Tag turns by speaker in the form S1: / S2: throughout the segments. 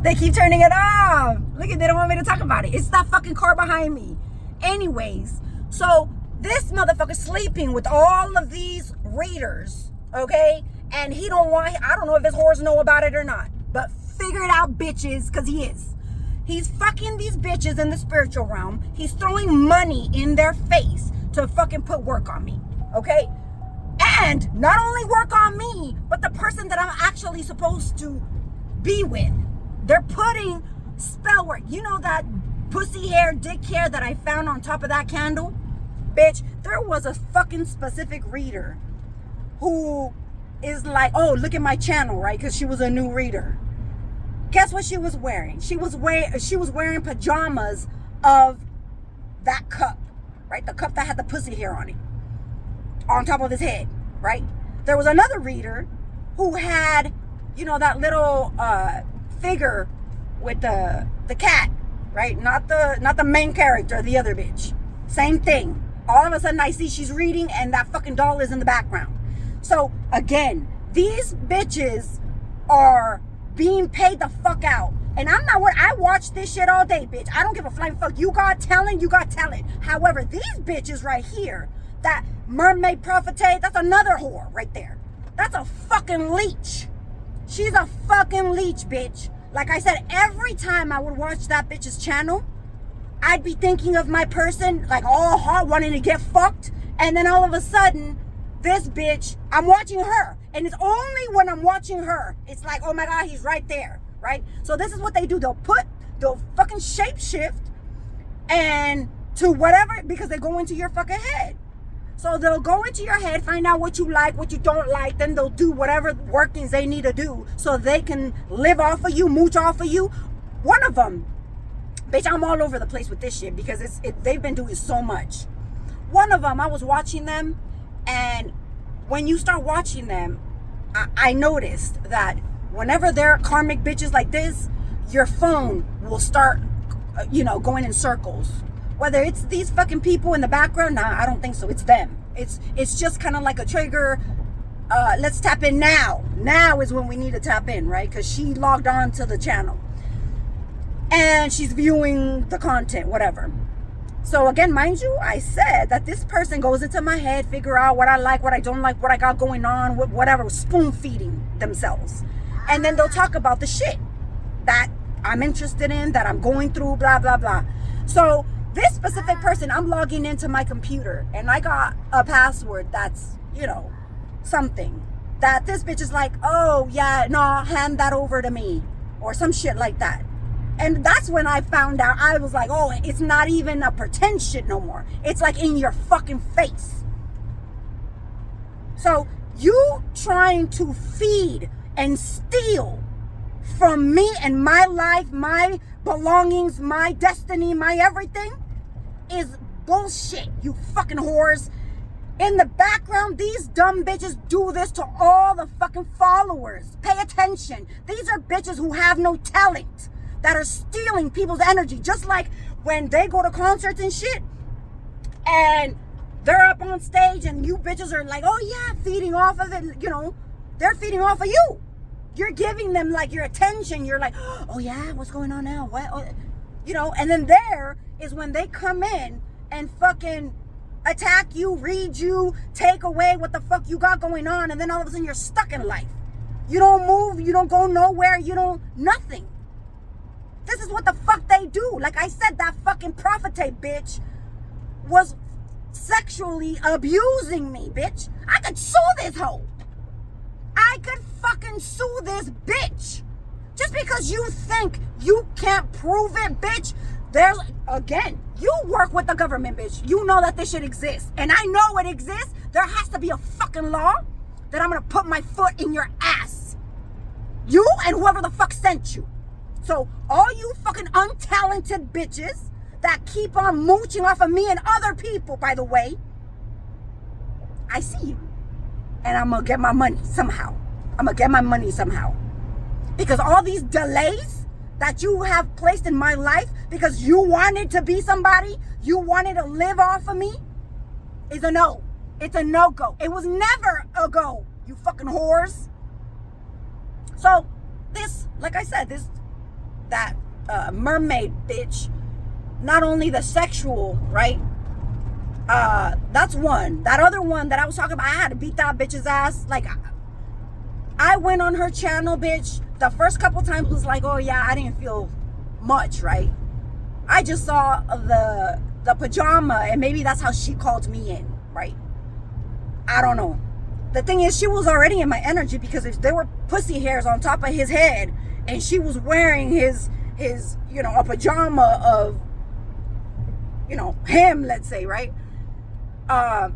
S1: They keep turning it off. Look at, they don't want me to talk about it. It's that fucking car behind me. Anyways, so this motherfucker sleeping with all of these readers, okay? And he don't want, I don't know if his whores know about it or not, but figure it out, bitches, because he is. He's fucking these bitches in the spiritual realm. He's throwing money in their face to fucking put work on me, okay? And not only work on me, but the person that I'm actually supposed to be with. They're putting spell work. You know that pussy hair, dick hair that I found on top of that candle? Bitch, there was a fucking specific reader who is like, oh, look at my channel, right? Because she was a new reader. Guess what she was wearing? She was wearing pajamas of that cup, right? The cup that had the pussy hair on it, on top of his head, right? There was another reader who had, you know, that little figure with the cat, right? Not the main character, the other bitch. Same thing. All of a sudden I see she's reading and that fucking doll is in the background. So again, these bitches are being paid the fuck out. And I'm not what I watch this shit all day, bitch. I don't give a flying fuck. You got talent, you got talent. However, these bitches right here, that mermaid prophetess, that's another whore right there. That's a fucking leech. She's a fucking leech, bitch. Like I said, every time I would watch that bitch's channel, I'd be thinking of my person, like all hot, wanting to get fucked. And then all of a sudden, this bitch, I'm watching her. And it's only when I'm watching her, it's like, oh my God, he's right there, right? So this is what they do. They'll fucking shape shift and to whatever, because they go into your fucking head. So they'll go into your head, find out what you like, what you don't like, then they'll do whatever workings they need to do so they can live off of you, mooch off of you. One of them, bitch, I'm all over the place with this shit because they've been doing so much. One of them, I was watching them, and when you start watching them, I noticed that whenever they're karmic bitches like this, your phone will start, going in circles. Whether it's these fucking people in the background, nah, I don't think so. It's them. It's just kind of like a trigger. Let's tap in now. Now is when we need to tap in, right? Because she logged on to the channel. And she's viewing the content, whatever. So again, mind you, I said that this person goes into my head, figure out what I like, what I don't like, what I got going on, whatever, spoon feeding themselves. And then they'll talk about the shit that I'm interested in, that I'm going through, blah, blah, blah. So this specific person, I'm logging into my computer and I got a password that's, something that this bitch is like, oh yeah, no, hand that over to me or some shit like that. And that's when I found out, I was like, oh, it's not even a pretend shit no more. It's like in your fucking face. So you trying to feed and steal from me and my life, my belongings, my destiny, my everything is bullshit, you fucking whores. In the background, these dumb bitches do this to all the fucking followers. Pay attention. These are bitches who have no talent, that are stealing people's energy. Just like when they go to concerts and shit and they're up on stage and you bitches are like, oh yeah, feeding off of it, they're feeding off of you. You're giving them like your attention. You're like, oh yeah, what's going on now? What? And then there is when they come in and fucking attack you, read you, take away what the fuck you got going on, and then all of a sudden you're stuck in life. You don't move, you don't go nowhere, nothing. This is what the fuck they do. Like I said, that fucking prophetess bitch was sexually abusing me, bitch. I could sue this hoe. I could fucking sue this bitch. Just because you think you can't prove it, bitch. Again, you work with the government, bitch. You know that this shit exists. And I know it exists. There has to be a fucking law that I'm gonna put my foot in your ass. You and whoever the fuck sent you. So all you fucking untalented bitches that keep on mooching off of me and other people, by the way, I see you. And I'm going to get my money somehow. Because all these delays that you have placed in my life because you wanted to be somebody, you wanted to live off of me, is a no. It's a no-go. It was never a go, you fucking whores. So this, like I said, this that mermaid bitch. Not only the sexual, right? That's one. That other one that I was talking about, I had to beat that bitch's ass. Like, I went on her channel, bitch. The first couple times was like, oh yeah, I didn't feel much, right? I just saw the pajama, and maybe that's how she called me in, right? I don't know. The thing is, she was already in my energy, because if there were pussy hairs on top of his head, and she was wearing his you know, a pajama of, you know, him, let's say, right?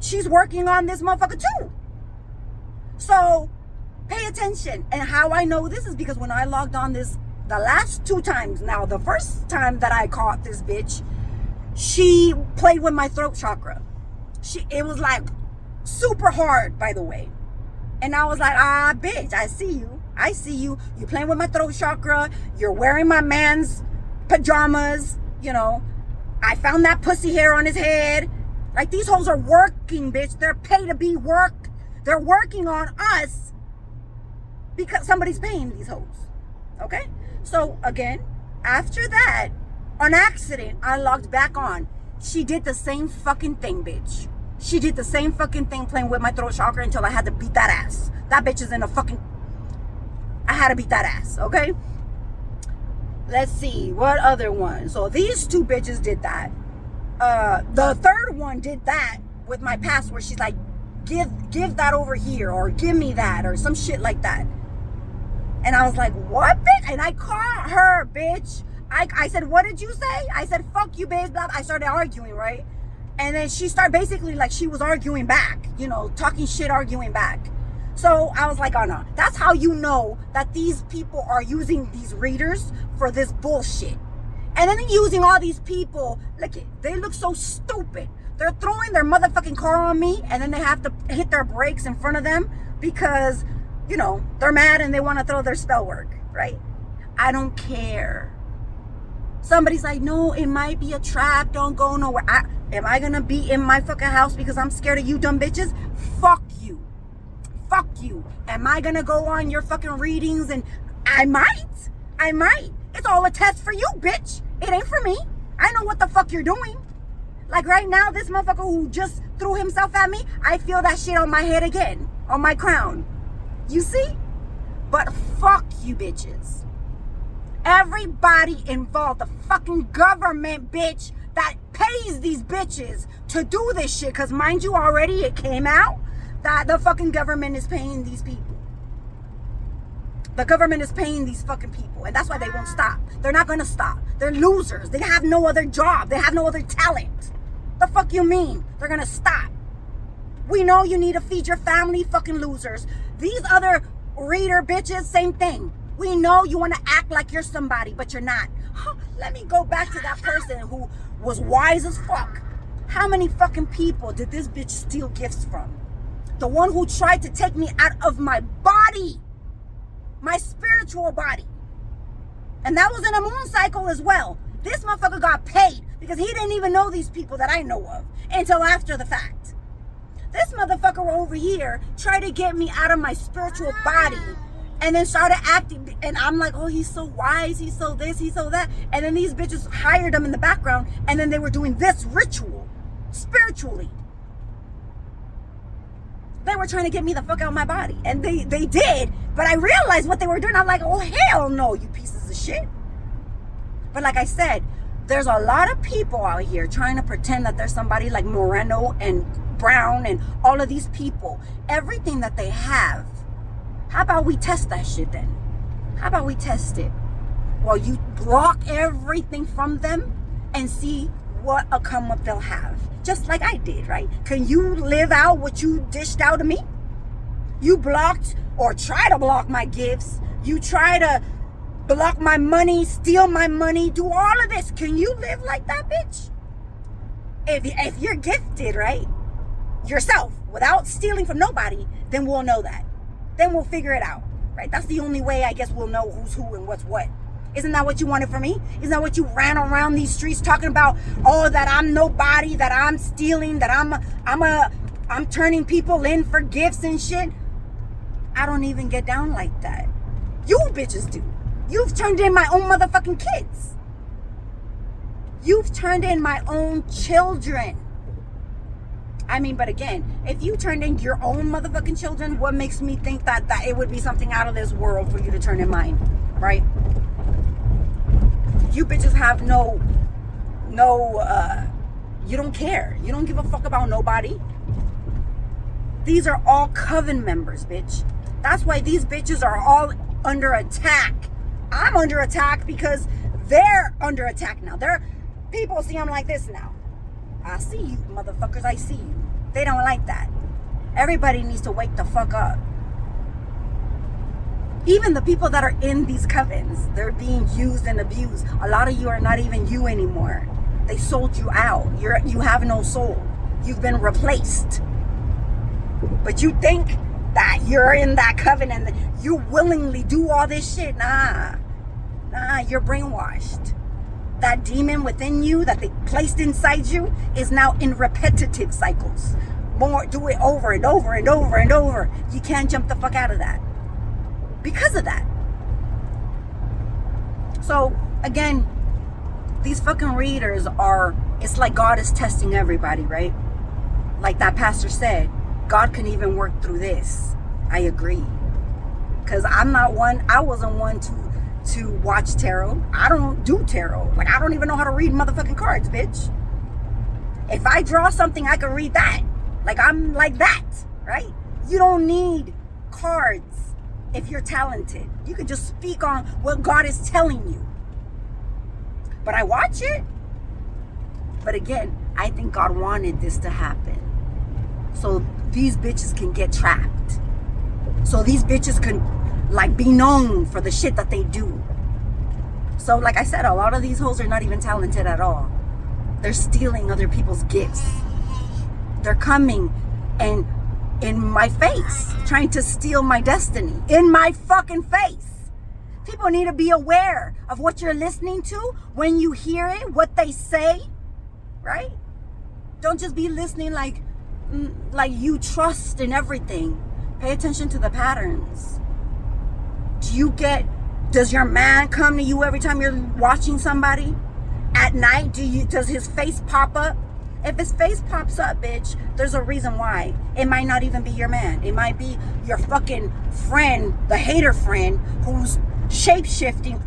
S1: She's working on this motherfucker too. So pay attention. And how I know this is because when I logged on this the last 2 times now, the first time that I caught this bitch, she played with my throat chakra. It was like super hard, by the way. And I was like, ah, bitch, I see you. I see you. You playing with my throat chakra. You're wearing my man's pajamas. You know, I found that pussy hair on his head. Like, these hoes are working, bitch. They're paid to be worked. They're working on us because somebody's paying these hoes. Okay? So, again, after that, on accident, I logged back on. She did the same fucking thing, bitch. She did the same fucking thing, playing with my throat chakra, until I had to beat that ass. That bitch is in a fucking... I had to beat that ass, okay? Let's see, what other one? So these 2 bitches did that. The third one did that with my password. She's like, give that over here, or give me that, or some shit like that. And I was like, what, bitch? And I caught her, bitch. I said, what did you say? I said, fuck you, bitch. Blah. I started arguing, right? And then she started basically like she was arguing back, you know, talking shit, arguing back. So I was like, oh no. That's how you know that these people are using these readers for this bullshit. And then using all these people, look, they look so stupid. They're throwing their motherfucking car on me, and then they have to hit their brakes in front of them because, you know, they're mad and they want to throw their spell work, right? I don't care. Somebody's like, no, it might be a trap. Don't go nowhere. Am I going to be in my fucking house because I'm scared of you dumb bitches? Fuck you. Fuck you. Am I going to go on your fucking readings? And I might. It's all a test for you, bitch. It ain't for me. I know what the fuck you're doing. Like right now, this motherfucker who just threw himself at me, I feel that shit on my head again. On my crown. You see? But fuck you bitches. Everybody involved, the fucking government, bitch, that pays these bitches to do this shit. Because mind you, already it came out that the fucking government is paying these people. The government is paying these fucking people. And that's why they won't stop. They're not going to stop. They're losers. They have no other job. They have no other talent. The fuck you mean? They're going to stop. We know you need to feed your family, fucking losers. These other reader bitches, same thing. We know you want to act like you're somebody, but you're not. Let me go back to that person who was wise as fuck. How many fucking people did this bitch steal gifts from? The one who tried to take me out of my body. My spiritual body. And that was in a moon cycle as well. This motherfucker got paid because he didn't even know these people that I know of until after the fact. This motherfucker over here tried to get me out of my spiritual body and then started acting, and I'm like, oh, he's so wise, he's so this, he's so that. And then these bitches hired him in the background, and then they were doing this ritual spiritually. They were trying to get me the fuck out of my body, and they did, but I realized what they were doing. I'm like, oh hell no, you pieces of shit. But like I said, there's a lot of people out here trying to pretend that there's somebody like Moreno and Brown and all of these people. Everything that they have. How about we test that shit then? How about we test it? Well, you block everything from them and see what a come up they'll have. Just like I did, right? Can you live out what you dished out of me? You blocked or try to block my gifts. You try to block my money, steal my money, do all of this. Can you live like that, bitch? If you're gifted, right? Yourself, without stealing from nobody, then we'll know that. Then we'll figure it out, right? That's the only way I guess we'll know who's who and what's what. Isn't that what you wanted from me? Isn't that what you ran around these streets talking about? Oh, that I'm nobody, that I'm stealing, that I'm turning people in for gifts and shit. I don't even get down like that. You bitches do. You've turned in my own motherfucking kids. You've turned in my own children. I mean, but again, if you turned in your own motherfucking children, what makes me think that it would be something out of this world for you to turn in mine, right? You bitches have you don't care. You don't give a fuck about nobody. These are all coven members, bitch. That's why these bitches are all under attack. I'm under attack because they're under attack now. People see I'm like this now. I see you, motherfuckers. I see you. They don't like that. Everybody needs to wake the fuck up. Even the people that are in these covens, they're being used and abused. A lot of you are not even you anymore. They sold you out. You have no soul. You've been replaced. But you think that you're in that coven and you willingly do all this shit. Nah, you're brainwashed. That demon within you that they placed inside you is now in repetitive cycles. Do it over and over and over and over. You can't jump the fuck out of that because of that. So again, these fucking readers it's like God is testing everybody, right? Like that pastor said, God can even work through this. I agree. Because I wasn't one to watch tarot. I don't do tarot. Like, I don't even know how to read motherfucking cards, bitch. If I draw something, I can read that. Like, I'm like that, right? You don't need cards if you're talented. You can just speak on what God is telling you. But I watch it. But again, I think God wanted this to happen. So these bitches can get trapped. So these bitches can like be known for the shit that they do. So like I said, a lot of these hoes are not even talented at all. They're stealing other people's gifts. They're coming and in my face, trying to steal my destiny. In my fucking face. People need to be aware of what you're listening to when you hear it, what they say, right? Don't just be listening like you trust in everything. Pay attention to the patterns. Does your man come to you every time you're watching somebody? At night, does his face pop up? If his face pops up, bitch, there's a reason why. It might not even be your man. It might be your fucking friend, the hater friend, who's shape-shifting,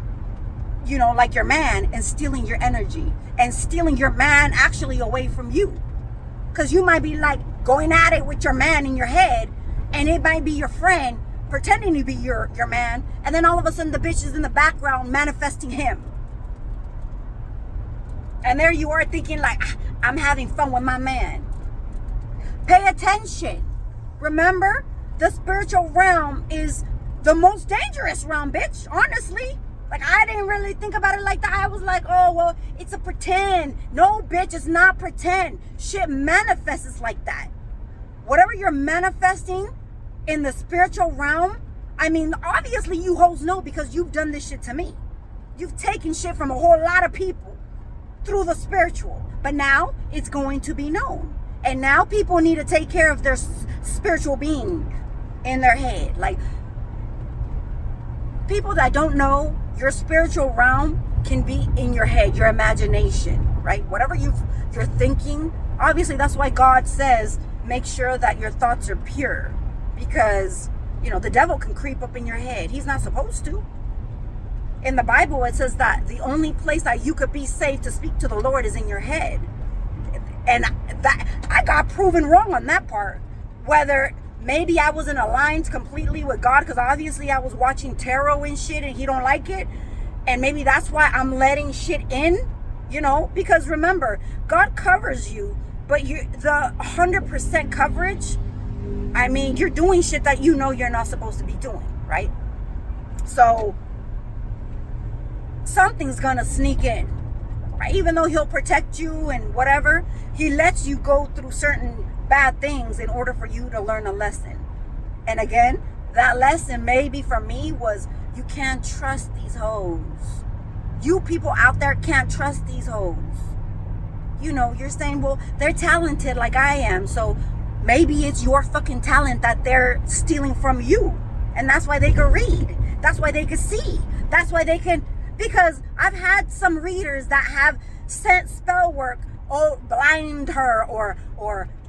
S1: like your man and stealing your energy and stealing your man actually away from you. Because you might be like going at it with your man in your head, and it might be your friend pretending to be your man, and then all of a sudden the bitch is in the background manifesting him. And there you are thinking like, I'm having fun with my man. Pay attention. Remember, the spiritual realm is the most dangerous realm, bitch, honestly. Like, I didn't really think about it like that. I was like, oh, well, it's a pretend. No, bitch, it's not pretend. Shit manifests like that. Whatever you're manifesting in the spiritual realm, I mean, obviously you hoes know because you've done this shit to me. You've taken shit from a whole lot of people through the spiritual. But now it's going to be known. And now people need to take care of their spiritual being in their head. Like, people that don't know, your spiritual realm can be in your head, your imagination, right? Whatever you're thinking. Obviously, that's why God says, make sure that your thoughts are pure. Because, the devil can creep up in your head. He's not supposed to. In the Bible, it says that the only place that you could be safe to speak to the Lord is in your head. And that I got proven wrong on that part. Whether maybe I wasn't aligned completely with God, because obviously I was watching tarot and shit and he don't like it. And maybe that's why I'm letting shit in, because remember, God covers you, but the 100% coverage, I mean, you're doing shit that you're not supposed to be doing, right? So something's gonna sneak in, right? Even though he'll protect you and whatever, he lets you go through certain bad things in order for you to learn a lesson. And again, that lesson maybe for me was, you can't trust these hoes. You people out there can't trust these hoes. You're saying, well, they're talented like I am, so maybe it's your fucking talent that they're stealing from you. And that's why they could read. That's why they could see. That's why they can, because I've had some readers that have sent spell work, blind her or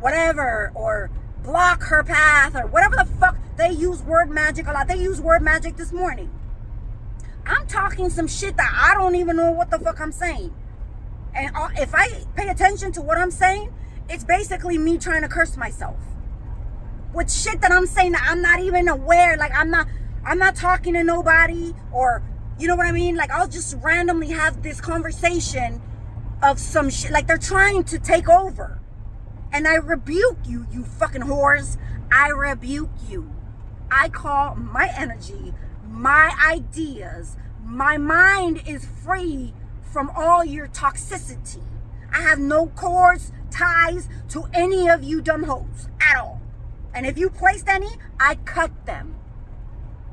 S1: whatever, or block her path, or whatever the fuck. They use word magic a lot. They use word magic this morning. I'm talking some shit that I don't even know what the fuck I'm saying. And if I pay attention to what I'm saying, it's basically me trying to curse myself with shit that I'm saying that I'm not even aware. Like I'm not talking to nobody, or you know what I mean? Like I'll just randomly have this conversation of some shit. Like they're trying to take over. And I rebuke you, you fucking whores. I rebuke you. I call my energy, my ideas, my mind is free from all your toxicity. I have no cords, ties to any of you dumb hoes at all. And if you placed any, I cut them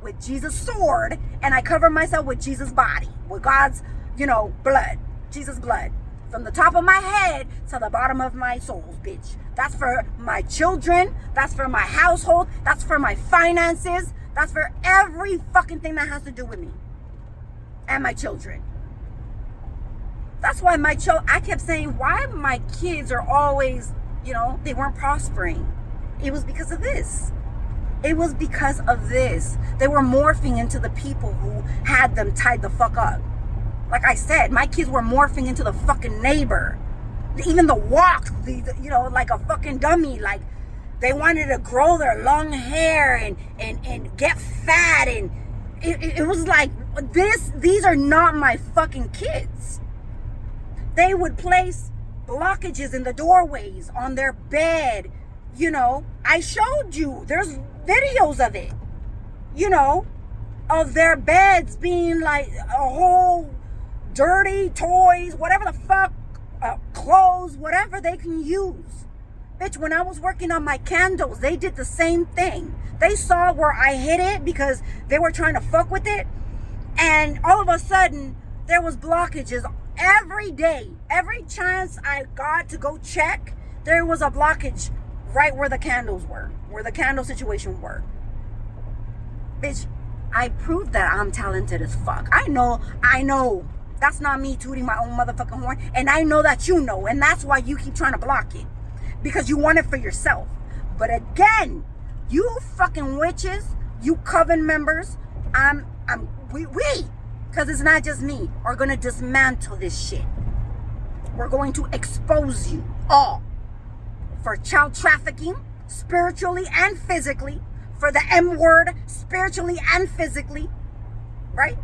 S1: with Jesus' sword, and I cover myself with Jesus' body, with God's, blood, Jesus' blood. From the top of my head to the bottom of my soul, bitch. That's for my children. That's for my household. That's for my finances. That's for every fucking thing that has to do with me and my children. That's why I kept saying, why my kids are always, they weren't prospering. It was because of this. It was because of this. They were morphing into the people who had them tied the fuck up. Like I said, my kids were morphing into the fucking neighbor. Even the walk, like a fucking dummy. Like they wanted to grow their long hair and get fat. And it was like, these are not my fucking kids. They would place blockages in the doorways, on their bed. I showed you. There's videos of it. Of their beds being like a whole dirty toys, whatever the fuck, clothes, whatever they can use. Bitch, when I was working on my candles, they did the same thing. They saw where I hid it because they were trying to fuck with it. And all of a sudden, there was blockages every day. Every chance I got to go check, there was a blockage right where the candles were, where the candle situation were. Bitch, I proved that I'm talented as fuck. I know. That's not me tooting my own motherfucking horn. And I know that you know. And that's why you keep trying to block it. Because you want it for yourself. But again, you fucking witches, you coven members, we, because it's not just me, are going to dismantle this shit. We're going to expose you all for child trafficking, spiritually and physically, for the M word, spiritually and physically, right?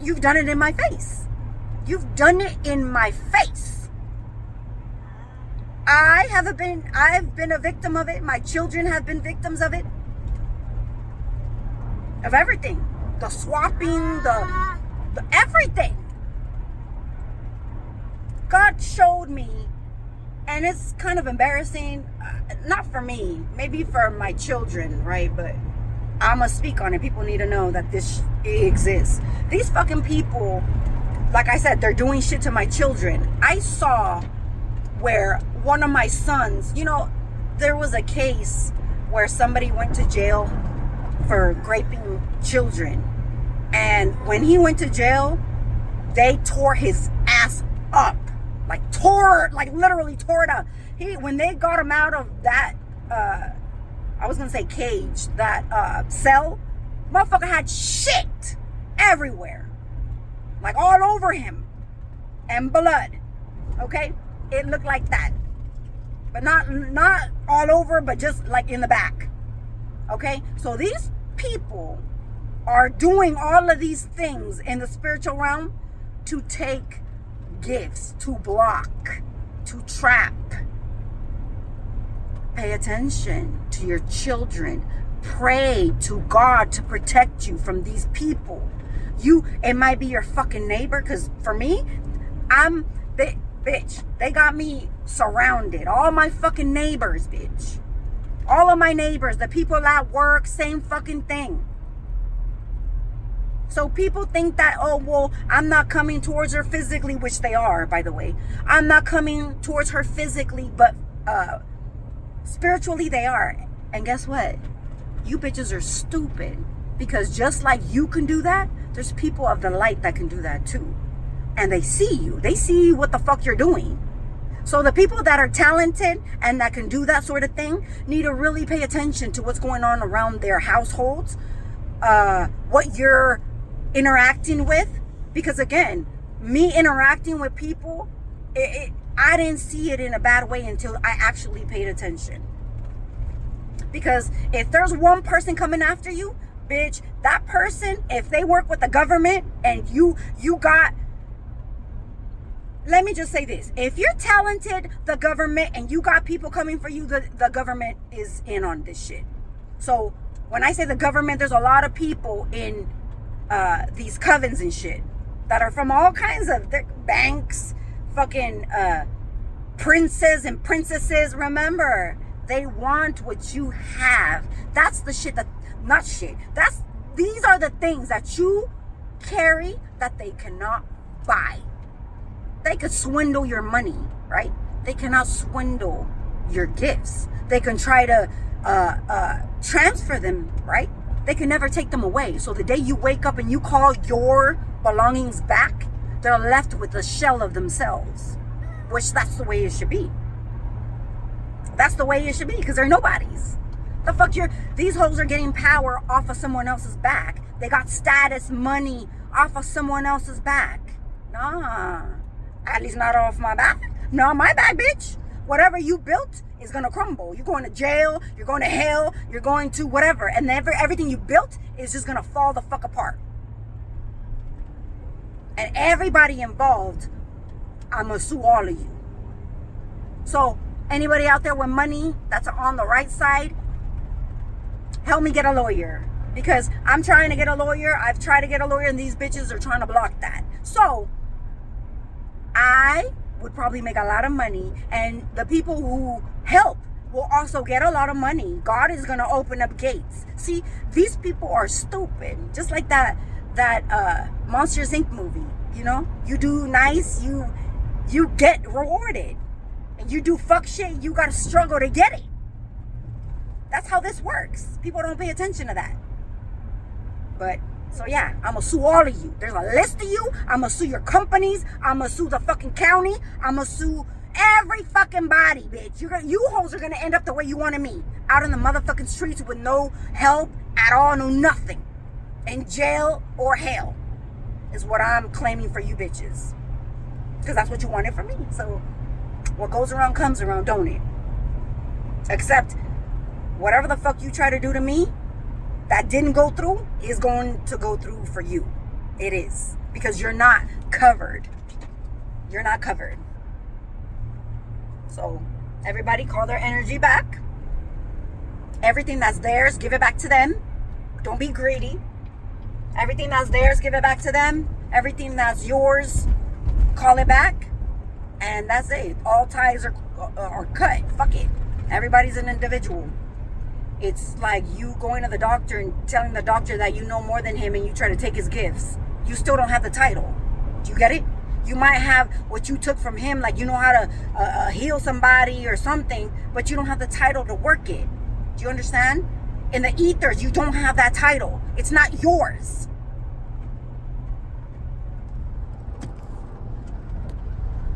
S1: You've done it in my face. You've done it in my face. I've been a victim of it. My children have been victims of it. Of everything. The swapping, the everything. God showed me, and it's kind of embarrassing, not for me, maybe for my children, right? But I'm gonna speak on it. People need to know that this exists. These fucking people, like I said, they're doing shit to my children. I saw where one of my sons, there was a case where somebody went to jail for raping children. And when he went to jail, they tore his ass up. Literally tore it up. When they got him out of that, I was gonna say cage, that cell, motherfucker had shit everywhere. Like all over him. And blood. Okay? It looked like that. But not all over, but just like in the back. Okay? So these people are doing all of these things in the spiritual realm to take gifts, to block, to trap. Pay attention to your children. Pray to God to protect you from these people. It might be your fucking neighbor, because for me, bitch, they got me surrounded. All my fucking neighbors, bitch. All of my neighbors, the people at work, same fucking thing. So people think that, oh, well, I'm not coming towards her physically, which they are, by the way. I'm not coming towards her physically, but spiritually they are. And guess what? You bitches are stupid, Because just like you can do that, there's people of the light that can do that too. And they see you. They see what the fuck you're doing. So the people that are talented and that can do that sort of thing need to really pay attention to what's going on around their households, what you're interacting with. Because again, me interacting with people, I didn't see it in a bad way until I actually paid attention. Because if there's one person coming after you, bitch, that person, if they work with the government and you got, let me just say this. If you're talented, the government, and you got people coming for you, the government is in on this shit. So when I say the government, there's a lot of people in these covens and shit that are from all kinds of banks, fucking princes and princesses. Remember, they want what you have. That's the shit that, not shit. These are the things that you carry that they cannot buy. They could swindle your money, right? They cannot swindle your gifts. They can try to transfer them, right? They can never take them away. So the day you wake up and you call your belongings back, they're left with a shell of themselves, which that's the way it should be. That's the way it should be, because they're nobodies. The fuck, these hoes are getting power off of someone else's back. They got status, money off of someone else's back. Nah, at least not off my back. Not my back, bitch. Whatever you built is gonna crumble. You're going to jail, you're going to hell, you're going to whatever. And everything you built is just gonna fall the fuck apart. And everybody involved, I'm gonna sue all of you. So anybody out there with money that's on the right side, help me get a lawyer. Because I'm trying to get a lawyer. I've tried to get a lawyer and these bitches are trying to block that. So I would probably make a lot of money, and the people who help will also get a lot of money. God is gonna open up gates. See, these people are stupid. Just like that Monsters Inc. movie. You know, you do nice, you get rewarded. And you do fuck shit, you gotta struggle to get it. That's how this works. People don't pay attention to that. But, so yeah, I'm gonna sue all of you. There's a list of you. I'm gonna sue your companies. I'm gonna sue the fucking county. I'm gonna sue every fucking body, bitch. You hoes are gonna end up the way you wanted me. Out in the motherfucking streets with no help at all, no nothing. In jail or hell is what I'm claiming for you bitches. Because that's what you wanted from me. So what goes around comes around, don't it? Except whatever the fuck you try to do to me that didn't go through is going to go through for you. It is. Because you're not covered. You're not covered. So everybody call their energy back. Everything that's theirs, give it back to them. Don't be greedy. Everything that's theirs, give it back to them. Everything that's yours, call it back. And that's it. All ties are cut. Fuck it. Everybody's an individual. It's like you going to the doctor and telling the doctor that you know more than him and you try to take his gifts. You still don't have the title. Do you get it? You might have what you took from him, like you know how to heal somebody or something, but you don't have the title to work it. Do you understand? In the ethers, you don't have that title. It's not yours.